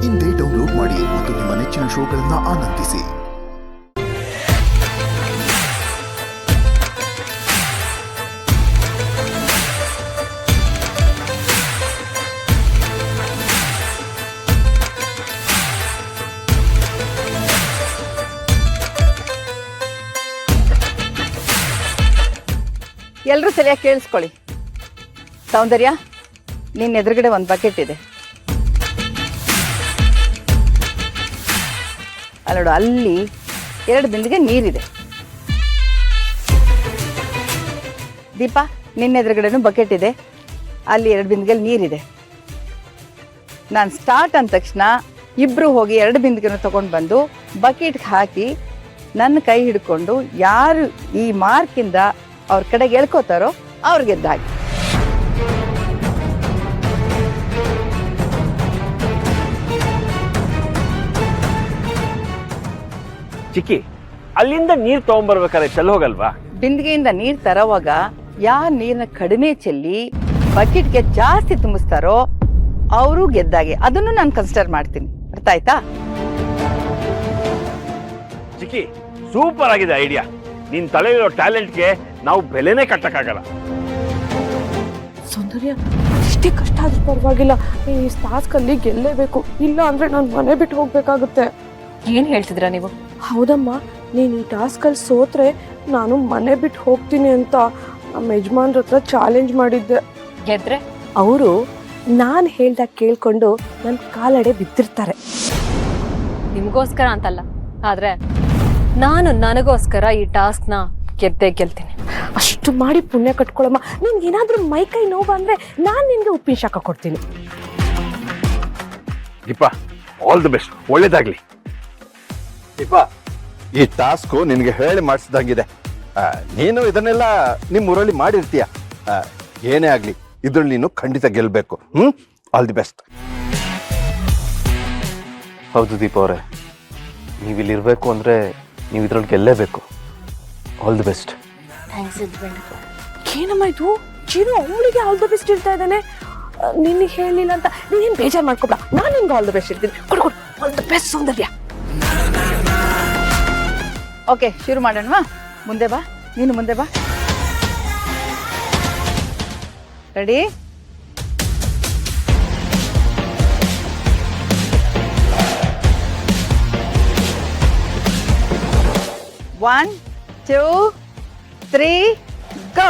ಇಂದೇ ಡೌನ್ಲೋಡ್ ಮಾಡಿ ಮತ್ತು ನಿಮ್ಮ ನೆಚ್ಚಿನ ಶೋಗಳನ್ನು ಆನಂದಿಸಿ. ಎಲ್ಲರೂ ಸರಿಯಾಗಿ ಕೇಳಿಸ್ಕೊಳ್ಳಿ. ಸೌಂದರ್ಯ, ನಿನ್ನ ಎದುರುಗಡೆ ಒಂದು ಬಕೆಟ್ ಇದೆ. ಅಲ್ಲೋಡು, ಅಲ್ಲಿ 2 ಬಿಂದಿಗೆ ನೀರಿದೆ. ದೀಪಾ, ನಿನ್ನ ಎದುರುಗಡೆನೂ ಬಕೆಟ್ ಇದೆ. ಅಲ್ಲಿ 2 ಬಿಂದಿಗೆ ನೀರಿದೆ. ನಾನು ಸ್ಟಾರ್ಟ್ ಅಂದ ತಕ್ಷಣ ಇಬ್ಬರು ಹೋಗಿ 2 ಬಿಂದಿಗೆನೂ ತೊಗೊಂಡು ಬಂದು ಬಕೆಟ್ಗೆ ಹಾಕಿ ನನ್ನ ಕೈ ಹಿಡ್ಕೊಂಡು ಯಾರು ಈ ಮಾರ್ಕಿಂದ ಅವ್ರ ಕಡೆಗೆ ಎಳ್ಕೋತಾರೋ ಅವ್ರಿಗೆ ಗೆದ್ದಾಗಿ. ಚಿಕ್ಕಿ, ಅಲ್ಲಿಂದ ನೀರ್ ತಗೊಂಡ್ಬರ್ಬೇಕಾದ್ರೆ ಚೆಲ್ಲಿ ಹೋಗಲ್ವಾ? ಬಿಂದಿಗೆಯಿಂದ ನೀರ್ ತರೋವಾಗ ಯಾರು ನೀರನ್ನ ಕಡಿಮೆ ಚೆಲ್ಲಿ ಬಕೆಟ್ಗೆ ಜಾಸ್ತಿ ತುಂಬಿಸ್ತಾರೋ ಅವರು ಗೆದ್ದಾಗೆ. ಅದನ್ನು ನಾನು ಕನ್ಸಿಡರ್ ಮಾಡ್ತೀನಿ. ಅರ್ಥ ಆಯ್ತಾ? ಚಿಕ್ಕಿ, ಸೂಪರ್ ಆಗಿದೆ ಐಡಿಯಾ. ನಿನ್ ತಲೆಯಿರೋ ಟ್ಯಾಲೆಂಟ್ಗೆ ನಾವು ಬೆಲೆನೇ ಕಟ್ಟಕ್ಕಾಗಲ್ಲ. ಸೌಂದರ್ಯ, ಇಷ್ಟೇ ಕಷ್ಟ ಆದ್ರೂ ಪರವಾಗಿಲ್ಲ, ಈ ಟಾಸ್ಕಲ್ಲಿ ಗೆಲ್ಲೇಬೇಕು. ಇಲ್ಲ ಅಂದ್ರೆ ನಾನು ಮನೆ ಬಿಟ್ಟು ಹೋಗ್ಬೇಕಾಗುತ್ತೆ. ಏನ್ ಹೇಳ್ತಿದ್ರ ನೀವು? ಹೌದಮ್ಮ, ನೀನು ಈ ಟಾಸ್ಕಲ್ಲಿ ಸೋತ್ರೆ ನಾನು ಮನೆ ಬಿಟ್ಟು ಹೋಗ್ತೀನಿ ಅಂತ ನಮ್ಮ ಯಜಮಾನ್ರ ಹತ್ರ ಚಾಲೆಂಜ್ ಮಾಡಿದ್ದೆ. ಗೆದ್ರೆ ಅವರು ನಾನು ಹೇಳ್ದಾಗ ಕೇಳ್ಕೊಂಡು ನನ್ನ ಕಾಲಡೆ ಬಿದ್ದಿರ್ತಾರೆ. ನಿಮ್ಗೋಸ್ಕರ ಅಂತಲ್ಲ, ಆದ್ರೆ ನಾನು ನನಗೋಸ್ಕರ ಈ ಟಾಸ್ಕ್ನ ಗೆದ್ದೇ ಗೆಲ್ತೀನಿ. ಅಷ್ಟು ಮಾಡಿ ಪುಣ್ಯ ಕಟ್ಕೊಳಮ್ಮ. ನಿನ್ಗೆ ಏನಾದ್ರೂ ಮೈಕೈ ನೋವು ಅಂದ್ರೆ ನಾನು ನಿನ್ಗೆ ಉಪ್ಪಿನ ಶಾಖ ಕೊಡ್ತೀನಿ. Deepa, all the best. ಒಳ್ಳೇದಾಗ್ಲಿ. ದೀಪಾ, ಈ ಟಾಸ್ಕು ನಿನಗೆ ಹೇಳಿ ಮಾಡಿಸಿದಂಗಿದೆ. ನೀನು ಇದನ್ನೆಲ್ಲ ನಿಮ್ಮ ಊರಲ್ಲಿ ಮಾಡಿರ್ತೀಯ. ಏನೇ ಆಗ್ಲಿ, ಇದ್ರಲ್ಲಿ ನೀನು ಖಂಡಿತ ಗೆಲ್ಬೇಕು. All the best. ಹೌದು ದೀಪ ಅವರೇ, ನೀವು ಇಲ್ಲಿರ್ಬೇಕು ಅಂದ್ರೆ ನೀವು ಇದ್ರಲ್ಲಿ ಗೆಲ್ಲೇಬೇಕು. All the best. ಏನಮ್ಮ ಇದು? ಚೀನು ಅವಳಿಗೆ ಆಲ್ ದ ಬೆಸ್ಟ್ ಇರ್ತಾ ಇದ್ದಾನೆ. ನಿನಗೆ ಹೇಳಿಲ್ಲ ಅಂತ ನೀನೇನು ಬೇಜಾರು ಮಾಡ್ಕೊಬೇಡ. ನಾನು ನಿನ್ಗೆ ಆಲ್ ದ ಬೆಸ್ಟ್ ಇರ್ತೀನಿ. ಕೊಡು all the best Soundarya. Okay, ಶುರು ಮಾಡೋಣವಾ? ಮುಂದೆ ಬಾ, ನೀನು ಮುಂದೆ ಬಾ. ರೆಡಿ? One, 2, 3, go!